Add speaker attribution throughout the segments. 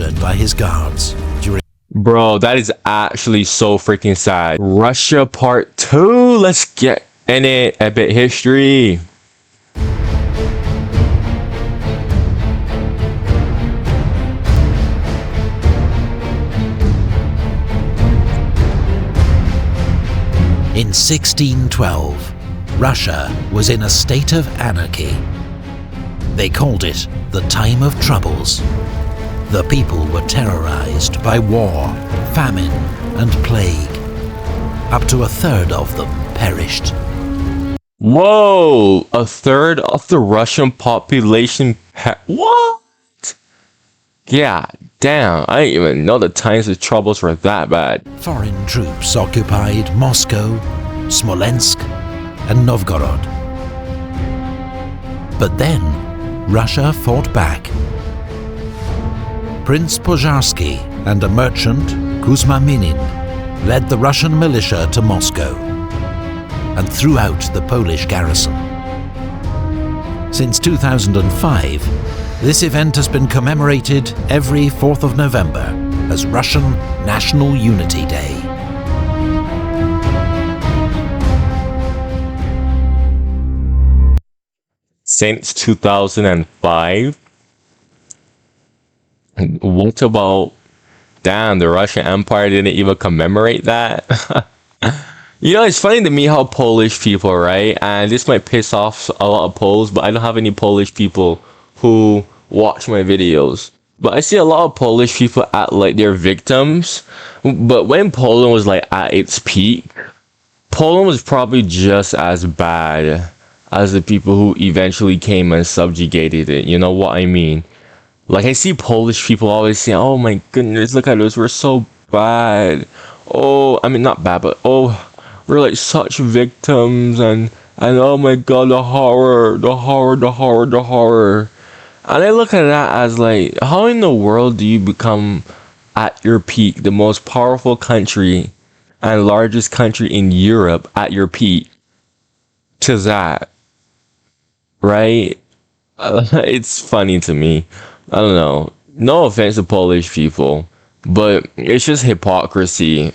Speaker 1: murdered by his guards during...
Speaker 2: Bro, that is actually so freaking sad. Russia Part 2. Let's get in it. A bit history.
Speaker 1: In 1612, Russia was in a state of anarchy. They called it the Time of Troubles. The people were terrorized by war, famine, and plague. Up to a third of them perished.
Speaker 2: Whoa! A third of the Russian population what? Yeah, damn, I didn't even know the times of troubles were that bad.
Speaker 1: Foreign troops occupied Moscow, Smolensk, and Novgorod. But then, Russia fought back. Prince Pozharsky and a merchant, Kuzma Minin, led the Russian militia to Moscow and threw out the Polish garrison. Since 2005, this event has been commemorated every 4th of November as Russian National Unity Day.
Speaker 2: Since 2005? What about, damn, the Russian Empire didn't even commemorate that? You know, it's funny to me how Polish people, right? And this might piss off a lot of Poles, but I don't have any Polish people who watch my videos. But I see a lot of Polish people act like they're victims. But when Poland was like at its peak, Poland was probably just as bad as the people who eventually came and subjugated it. You know what I mean? Like, I see Polish people always say, oh my goodness, look at us, we're so bad. Oh, I mean, not bad, but oh, we're like such victims, and oh my god, the horror, the horror, the horror, the horror. And I look at that as like, how in the world do you become at your peak, the most powerful country and largest country in Europe at your peak, to that, right? It's funny to me. I don't know. No offense to Polish people, but it's just hypocrisy.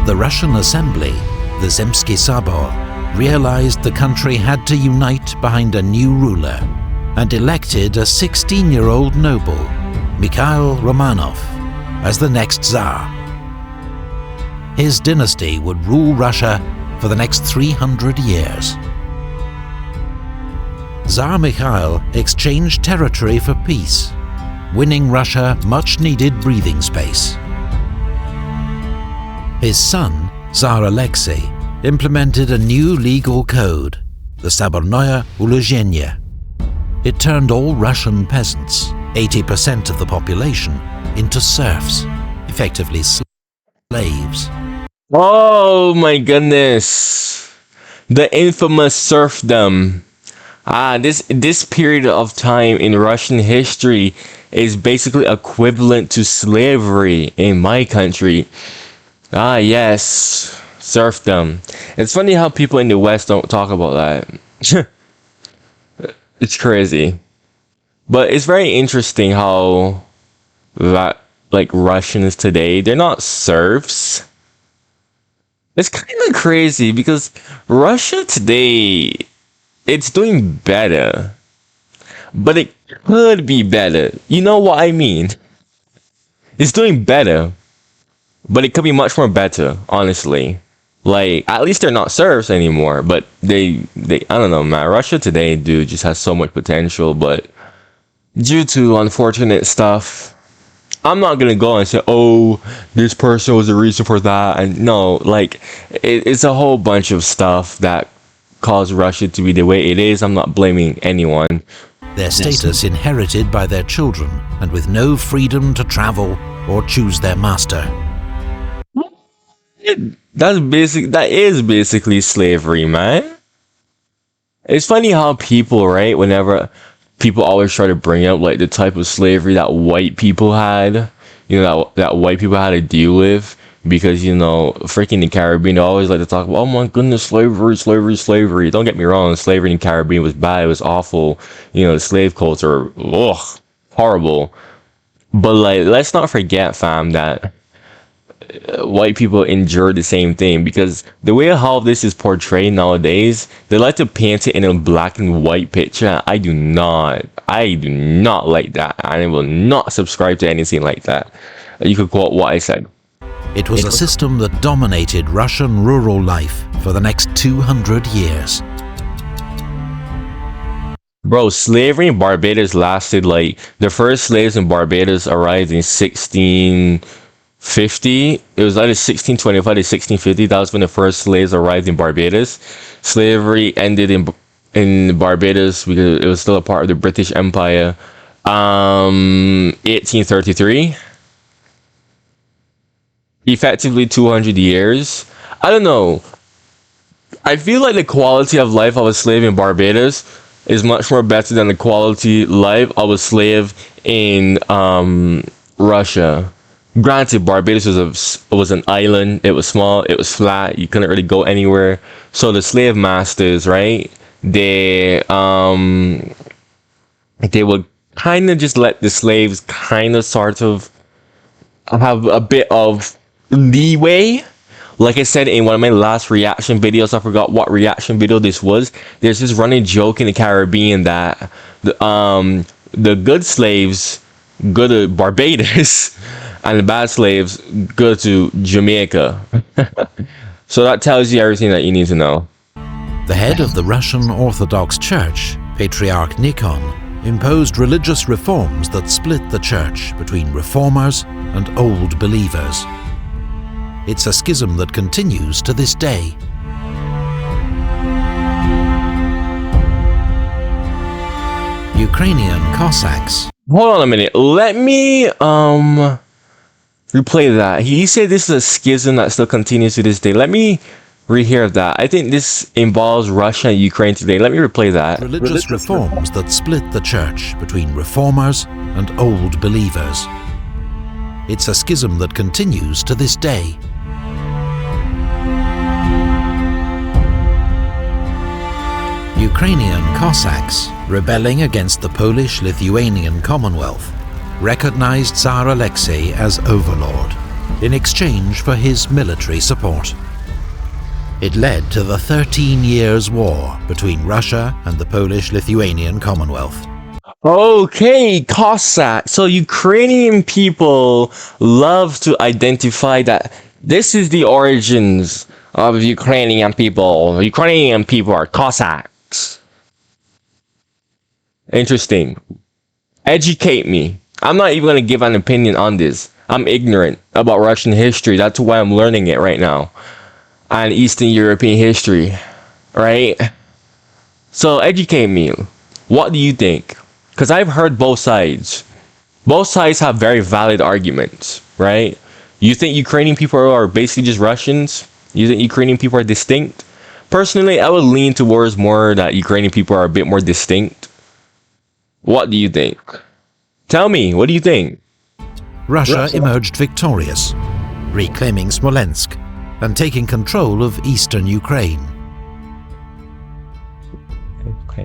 Speaker 1: The Russian Assembly, the Zemsky Sabor, realized the country had to unite behind a new ruler and elected a 16-year-old noble, Michael Romanov, as the next Tsar. His dynasty would rule Russia for the next 300 years. Tsar Mikhail exchanged territory for peace, winning Russia much-needed breathing space. His son, Tsar Alexei, implemented a new legal code, the Sabornoye Uluzhenie. It turned all Russian peasants, 80% of the population, into serfs, effectively slaves.
Speaker 2: Oh my goodness. The infamous serfdom. This period of time in Russian history is basically equivalent to slavery in my country. Yes, serfdom. It's funny how people in the West don't talk about that. It's crazy. But it's very interesting how that, like, Russians today, they're not serfs. It's kind of crazy because Russia today, it's doing better. But it could be better. You know what I mean? It's doing better. But it could be much more better, honestly. Like, at least they're not serfs anymore. But they I don't know, man. Russia today, dude, just has so much potential. But due to unfortunate stuff, I'm not gonna go and say, oh, this person was the reason for that. And no, like, it's a whole bunch of stuff that caused Russia to be the way it is. I'm not blaming anyone.
Speaker 1: Their status inherited by their children, and with no freedom to travel or choose their master.
Speaker 2: That is basically slavery, man. It's funny how people, right, whenever people always try to bring up like the type of slavery that white people had, you know, that white people had to deal with, because you know, freaking the Caribbean, they always like to talk about, oh my goodness, slavery, slavery, slavery. Don't get me wrong, slavery in the Caribbean was bad, it was awful. You know, the slave culture, ugh, horrible. But like, let's not forget, fam, that white people endure the same thing, because the way how this is portrayed nowadays, they like to paint it in a black and white picture. I do not like that. I will not subscribe to anything like that. You could quote what I said.
Speaker 1: It was a system that dominated Russian rural life for the next 200 years.
Speaker 2: Bro, slavery in Barbados lasted like, the first slaves in Barbados arrived in 1650. It was either 1625 to 1650. That was when the first slaves arrived in Barbados. Slavery ended in Barbados because it was still a part of the British Empire. 1833. Effectively 200 years. I don't know. I feel like the quality of life of a slave in Barbados is much more better than the quality life of a slave in Russia. Granted, Barbados was an island. It was small. It was flat. You couldn't really go anywhere. So the slave masters, right? They would kind of just let the slaves kind of sort of have a bit of leeway. Like I said in one of my last reaction videos, I forgot what reaction video this was. There's this running joke in the Caribbean that the good slaves go to Barbados and the bad slaves go to Jamaica. So that tells you everything that you need to know.
Speaker 1: The head of the Russian Orthodox Church, Patriarch Nikon, imposed religious reforms that split the church between reformers and old believers. It's a schism that continues to this day. Ukrainian Cossacks.
Speaker 2: Hold on a minute. Let me replay that. He said this is a schism that still continues to this day. Let me rehear that. I think this involves Russia and Ukraine today. Let me replay that.
Speaker 1: Religious reforms that split the church between reformers and old believers. It's a schism that continues to this day. Ukrainian Cossacks, rebelling against the Polish-Lithuanian Commonwealth, recognized Tsar Alexei as overlord in exchange for his military support. It led to the 13 Years' War between Russia and the Polish-Lithuanian Commonwealth.
Speaker 2: Okay, Cossack. So Ukrainian people love to identify that this is the origins of Ukrainian people. Ukrainian people are Cossacks. Interesting. Educate me. I'm not even going to give an opinion on this. I'm ignorant about Russian history. That's why I'm learning it right now. And Eastern European history. Right? So educate me. What do you think? Because I've heard both sides. Both sides have very valid arguments. Right? You think Ukrainian people are basically just Russians? You think Ukrainian people are distinct? Personally, I would lean towards more that Ukrainian people are a bit more distinct. What do you think? Tell me, what do you think?
Speaker 1: Russia emerged victorious, reclaiming Smolensk and taking control of eastern Ukraine.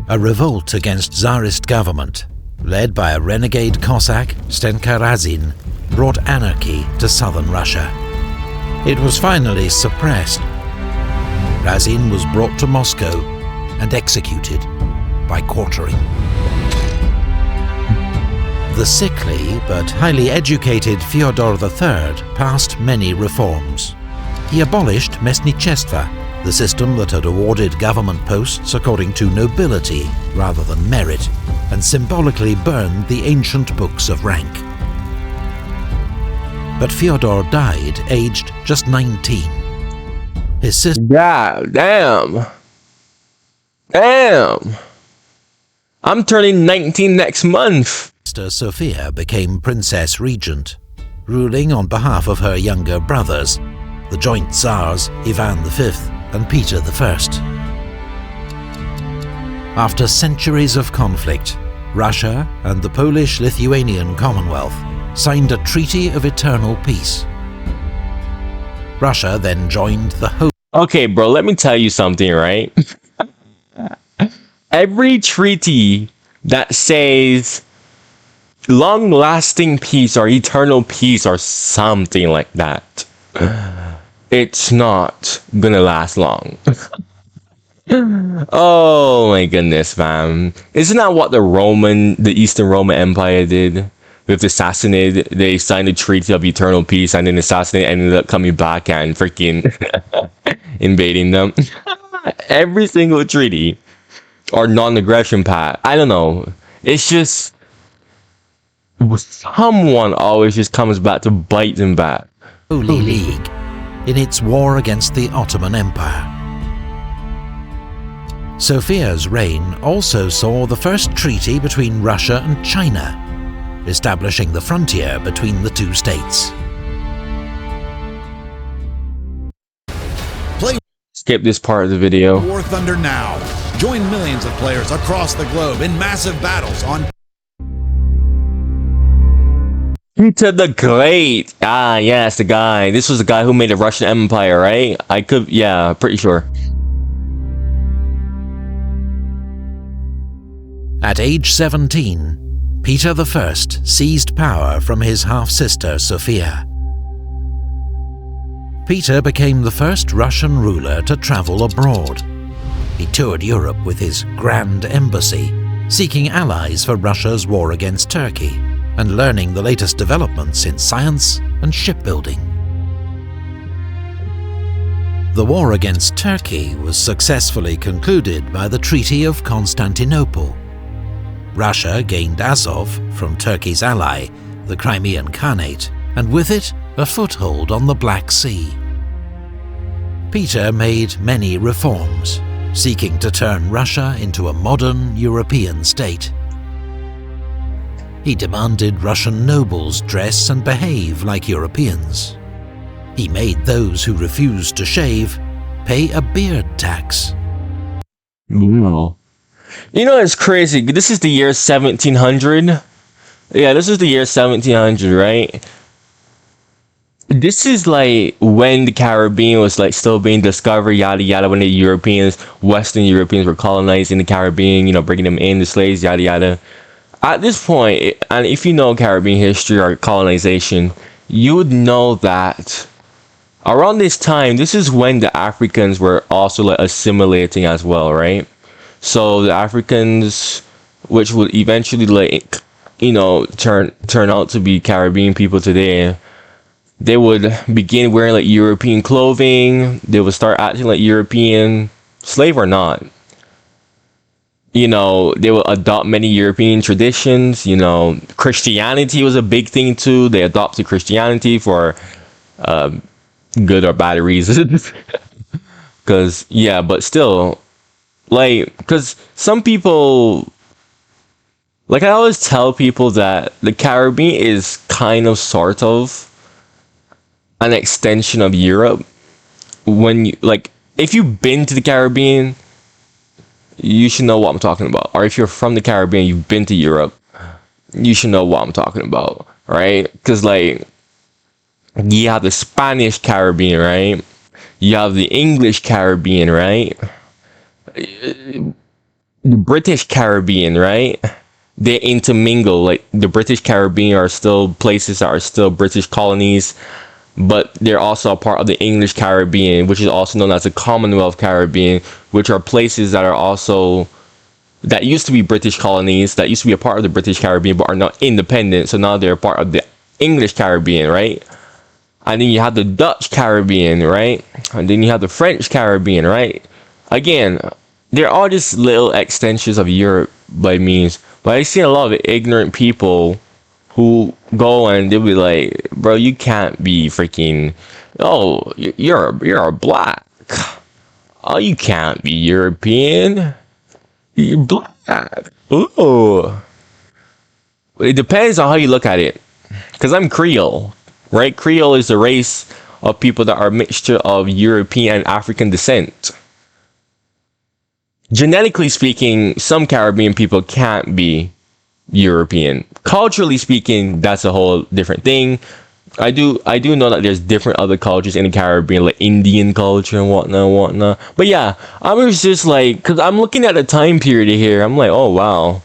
Speaker 1: A revolt against Tsarist government, led by a renegade Cossack, Stenka Razin, brought anarchy to southern Russia. It was finally suppressed. Razin was brought to Moscow and executed by quartering. The sickly but highly educated Feodor III passed many reforms. He abolished Mesnichestva, the system that had awarded government posts according to nobility rather than merit, and symbolically burned the ancient books of rank. But Fyodor died aged just 19. His sister...
Speaker 2: God damn. I'm turning 19 next month.
Speaker 1: Sister Sophia became Princess Regent, ruling on behalf of her younger brothers, the joint Tsars Ivan V and Peter I. After centuries of conflict, Russia and the Polish-Lithuanian Commonwealth signed a treaty of eternal peace. Russia then joined the host.
Speaker 2: Okay, bro, let me tell you something, right? Every treaty that says long-lasting peace or eternal peace or something like that, it's not gonna last long. Oh my goodness, man. Isn't that what the Eastern Roman Empire did? With the Sassanid, they signed a treaty of eternal peace, and then the Sassanid ended up coming back and freaking invading them. Every single treaty or non-aggression pact, I don't know. It's just someone always just comes back to bite them back.
Speaker 1: Holy League in its war against the Ottoman Empire. Sophia's reign also saw the first treaty between Russia and China, establishing the frontier between the two states.
Speaker 2: Skip this part of the video.
Speaker 3: War Thunder now. Join millions of players across the globe in massive battles on
Speaker 2: Peter the Great. Ah, yes, the guy. This was the guy who made the Russian Empire, right? Yeah, pretty sure.
Speaker 1: At age 17, Peter I seized power from his half-sister Sophia. Peter became the first Russian ruler to travel abroad. He toured Europe with his Grand Embassy, seeking allies for Russia's war against Turkey, and learning the latest developments in science and shipbuilding. The war against Turkey was successfully concluded by the Treaty of Constantinople. Russia gained Azov from Turkey's ally, the Crimean Khanate, and with it, a foothold on the Black Sea. Peter made many reforms, seeking to turn Russia into a modern European state. He demanded Russian nobles dress and behave like Europeans. He made those who refused to shave pay a beard tax.
Speaker 2: Wow. You know, it's crazy. This is the year 1700. Yeah, this is the year 1700, right? This is like when the Caribbean was like still being discovered, yada yada, when the Western Europeans were colonizing the Caribbean, you know, bringing them in, the slaves, yada yada. At this point, and if you know Caribbean history or colonization, you would know that around this time, this is when the Africans were also like assimilating as well, right? So the Africans, which would eventually like, you know, turn out to be Caribbean people today, they would begin wearing like European clothing. They would start acting like European, slave or not. You know, they would adopt many European traditions. You know, Christianity was a big thing too. They adopted Christianity for good or bad reasons. Because, yeah, but still, like, because some people, like, I always tell people that the Caribbean is kind of sort of an extension of Europe. When you, like, if you've been to the Caribbean, you should know what I'm talking about. Or if you're from the Caribbean, you've been to Europe, you should know what I'm talking about, right? Because, like, you have the Spanish Caribbean, right? You have the English Caribbean, right? The British Caribbean, right? They intermingle. Like, the British Caribbean are still places that are still British colonies, but they're also a part of the English Caribbean, which is also known as the Commonwealth Caribbean, which are places that are also, that used to be British colonies, that used to be a part of the British Caribbean, but are now independent. So now they're part of the English Caribbean, right? And then you have the Dutch Caribbean, right? And then you have the French Caribbean, right? Again, they're all just little extensions of Europe by means. But I see a lot of ignorant people who go and they'll be like, bro, you can't be freaking, oh, you're black. Oh, you can't be European. You're black. Ooh. It depends on how you look at it. Because I'm Creole, right? Creole is the race of people that are a mixture of European and African descent. Genetically speaking, some Caribbean people can't be European. Culturally speaking, that's a whole different thing. I do know that there's different other cultures in the Caribbean, like Indian culture and whatnot. But yeah, I was just like, cause I'm looking at the time period here. I'm like, oh wow,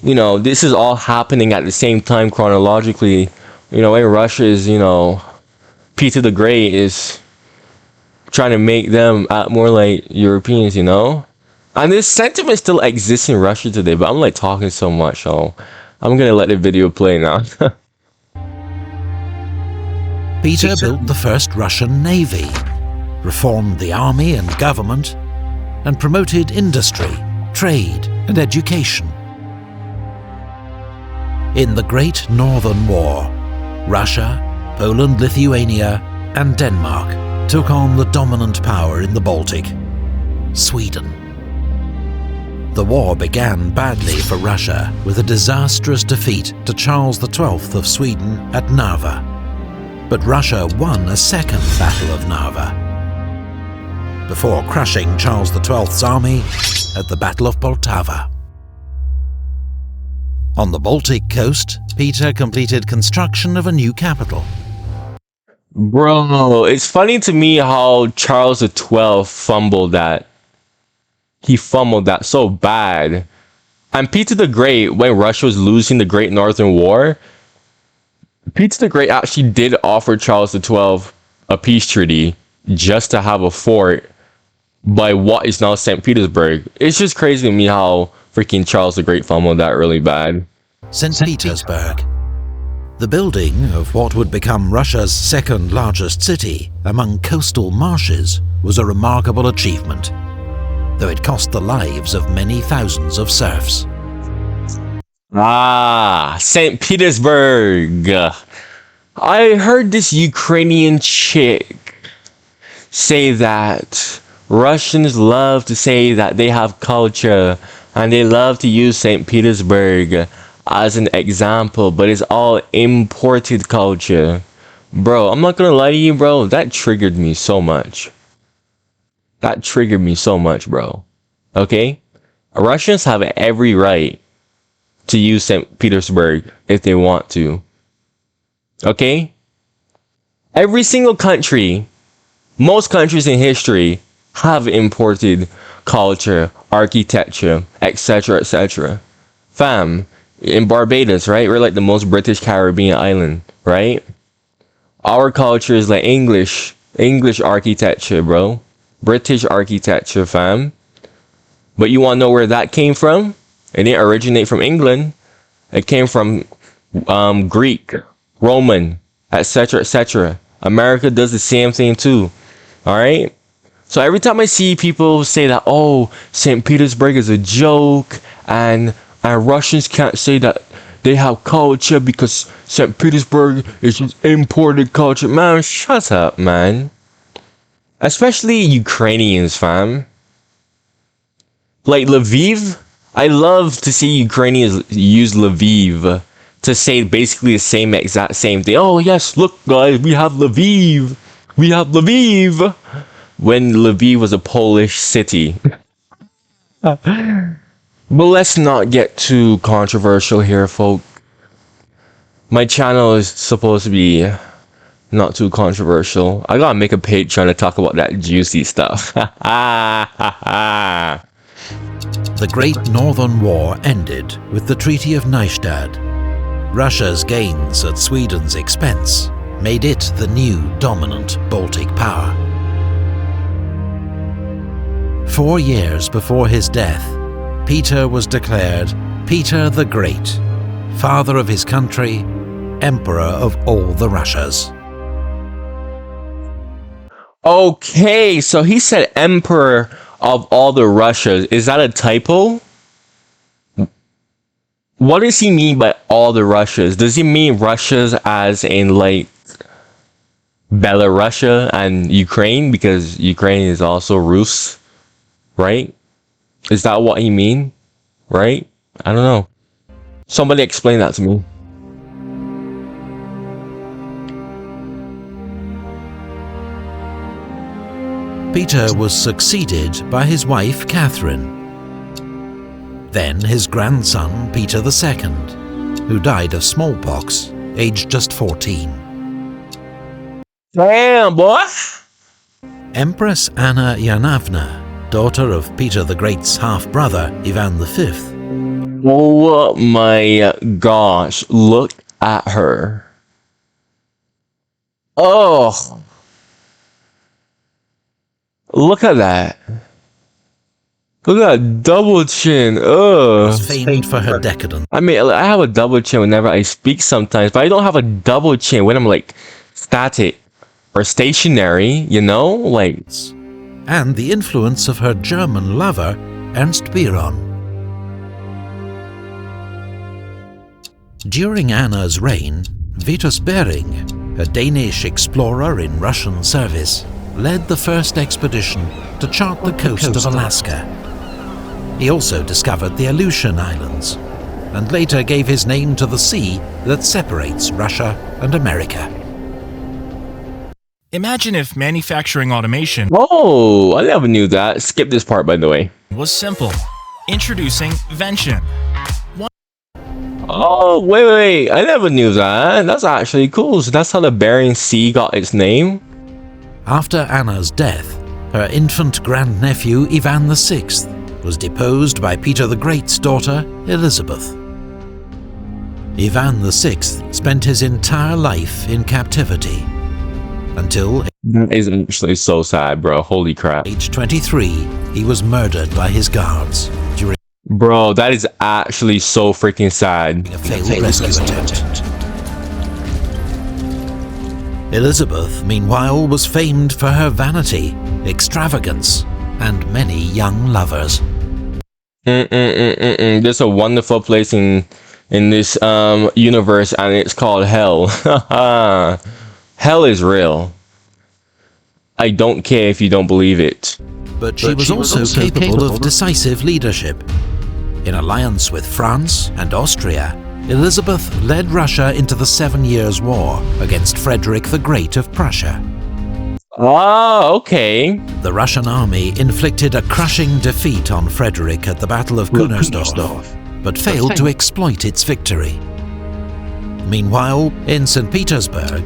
Speaker 2: this is all happening at the same time chronologically. In Russia is, Peter the Great is trying to make them act more like Europeans, And this sentiment still exists in Russia today, but I'm like talking so much, so I'm gonna let the video play now.
Speaker 1: Peter built the first Russian navy, reformed the army and government, and promoted industry, trade, and education. In the Great Northern War, Russia, Poland, Lithuania, and Denmark took on the dominant power in the Baltic, Sweden. The war began badly for Russia with a disastrous defeat to Charles XII of Sweden at Narva. But Russia won a second Battle of Narva, before crushing Charles XII's army at the Battle of Poltava. On the Baltic coast, Peter completed construction of a new capital.
Speaker 2: Bro, it's funny to me how Charles XII fumbled that. He fumbled that so bad. And Peter the Great, when Russia was losing the Great Northern War, Peter the Great actually did offer Charles XII a peace treaty just to have a fort by what is now St. Petersburg. It's just crazy to me how freaking Charles the Great fumbled that really bad.
Speaker 1: St. Petersburg. The building of what would become Russia's second largest city among coastal marshes was a remarkable achievement, though it cost the lives of many thousands of serfs.
Speaker 2: St. Petersburg. I heard this Ukrainian chick say that Russians love to say that they have culture and they love to use St. Petersburg as an example, but it's all imported culture. Bro, I'm not gonna lie to you, bro. That triggered me so much. That triggered me so much, bro. Okay? Russians have every right to use St. Petersburg if they want to. Okay? Every single country, most countries in history have imported culture, architecture, etc., etc. Fam, in Barbados, right? We're like the most British Caribbean island, right? Our culture is like English architecture, bro. British architecture, fam. But you want to know where that came from? It didn't originate from England. It came from Greek, Roman, etc., etc. America does the same thing too. All right? So every time I see people say that, oh, St. Petersburg is a joke and Russians can't say that they have culture because St. Petersburg is just imported culture. Man, shut up, man. Especially Ukrainians, fam. Like Lviv, I love to see Ukrainians use Lviv to say basically the same exact same thing. Oh yes, look guys, we have Lviv. We have Lviv. When Lviv was a Polish city. But let's not get too controversial here, folk. My channel is supposed to be not too controversial. I gotta make a page trying to talk about that juicy stuff.
Speaker 1: The Great Northern War ended with the Treaty of Neustadt. Russia's gains at Sweden's expense made it the new dominant Baltic power. 4 years before his death, Peter was declared Peter the Great, father of his country, emperor of all the Russias.
Speaker 2: Okay, so he said emperor of all the Russias. Is that a typo? What does he mean by all the Russias? Does he mean Russias as in like Belarus and Ukraine? Because Ukraine is also Rus, right? Is that what he mean? Right? I don't know. Somebody explain that to me.
Speaker 1: Peter was succeeded by his wife Catherine, then his grandson Peter II, who died of smallpox, aged just 14.
Speaker 2: Damn, boy.
Speaker 1: Empress Anna Ivanovna, daughter of Peter the Great's half-brother Ivan V.
Speaker 2: Oh my gosh, look at her. Oh, look at that. Look at that double chin. Ugh.
Speaker 1: Was famed for her decadence
Speaker 2: I mean, I have a double chin whenever I speak sometimes, but I don't have a double chin when I'm like static or stationary, you know? Like,
Speaker 1: and the influence of her German lover, Ernst Biron. During Anna's reign, Vitus Bering, a Danish explorer in Russian service, led the first expedition to chart the coast of Alaska. He also discovered the Aleutian Islands, and later gave his name to the sea that separates Russia and America.
Speaker 4: Imagine if manufacturing automation
Speaker 2: oh, I never knew that. Skip this part, by the way.
Speaker 4: was simple. Introducing Vention.
Speaker 2: Oh, wait. I never knew that. That's actually cool. So that's how the Bering Sea got its name?
Speaker 1: After Anna's death, her infant grandnephew Ivan VI was deposed by Peter the Great's daughter, Elizabeth. Ivan VI spent his entire life in captivity, until
Speaker 2: That is actually so sad, bro. Holy crap.
Speaker 1: age 23, he was murdered by his guards during
Speaker 2: Bro, that is actually so freaking sad.
Speaker 1: a failed rescue attempt. Elizabeth, meanwhile, was famed for her vanity, extravagance, and many young lovers.
Speaker 2: There's a wonderful place in this universe, and it's called hell. Hell is real. I don't care if you don't believe it.
Speaker 1: But she was also capable of decisive leadership. In alliance with France and Austria, Elizabeth led Russia into the 7 Years' War against Frederick the Great of Prussia.
Speaker 2: Ah, okay.
Speaker 1: The Russian army inflicted a crushing defeat on Frederick at the Battle of Kunersdorf, but failed to exploit its victory. Meanwhile, in St. Petersburg,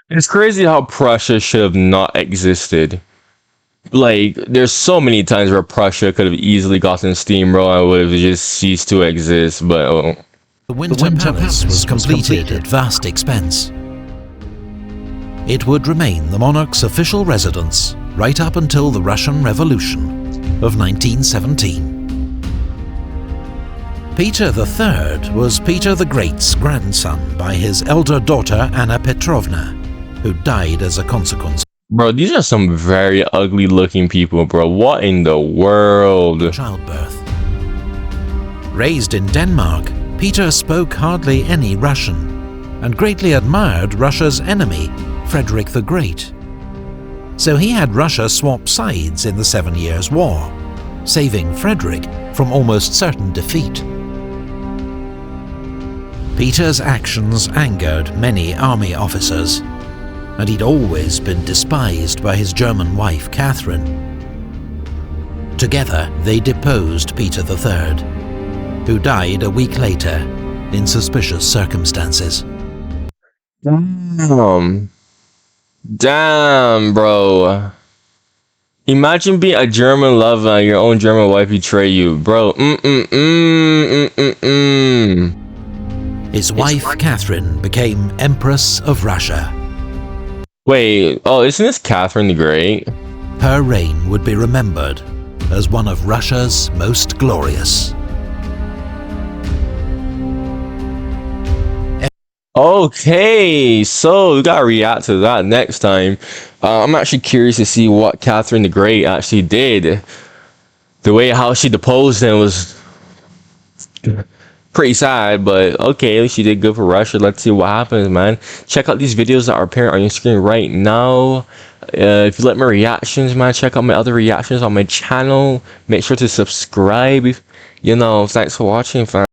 Speaker 2: It's crazy how Prussia should have not existed. Like, there's so many times where Prussia could have easily gotten steamrolled and would have just ceased to exist, but
Speaker 1: the Winter Palace was completed at vast expense. It would remain the monarch's official residence right up until the Russian Revolution of 1917. Peter III was Peter the Great's grandson by his elder daughter Anna Petrovna, who died as a consequence
Speaker 2: bro, these are some very ugly looking people, bro. What in the world?
Speaker 1: of childbirth. Raised in Denmark, Peter spoke hardly any Russian and greatly admired Russia's enemy, Frederick the Great. So he had Russia swap sides in the 7 Years' War, saving Frederick from almost certain defeat. Peter's actions angered many army officers, and he'd always been despised by his German wife, Catherine. Together, they deposed Peter III, who died a week later in suspicious circumstances.
Speaker 2: Damn, bro. Imagine being a German lover and your own German wife betray you, bro.
Speaker 1: His wife, Catherine, became Empress of Russia.
Speaker 2: Wait, oh, isn't this Catherine the Great?
Speaker 1: Her reign would be remembered as one of Russia's most glorious.
Speaker 2: Okay, so we gotta react to that next time. I'm actually curious to see what Catherine the Great actually did. The way how she deposed him was pretty sad, but okay, she did good for Russia. Let's see what happens, man. Check out these videos that are appearing on your screen right now. If you like my reactions, man, check out my other reactions on my channel. Make sure to subscribe. You know, thanks for watching, fam.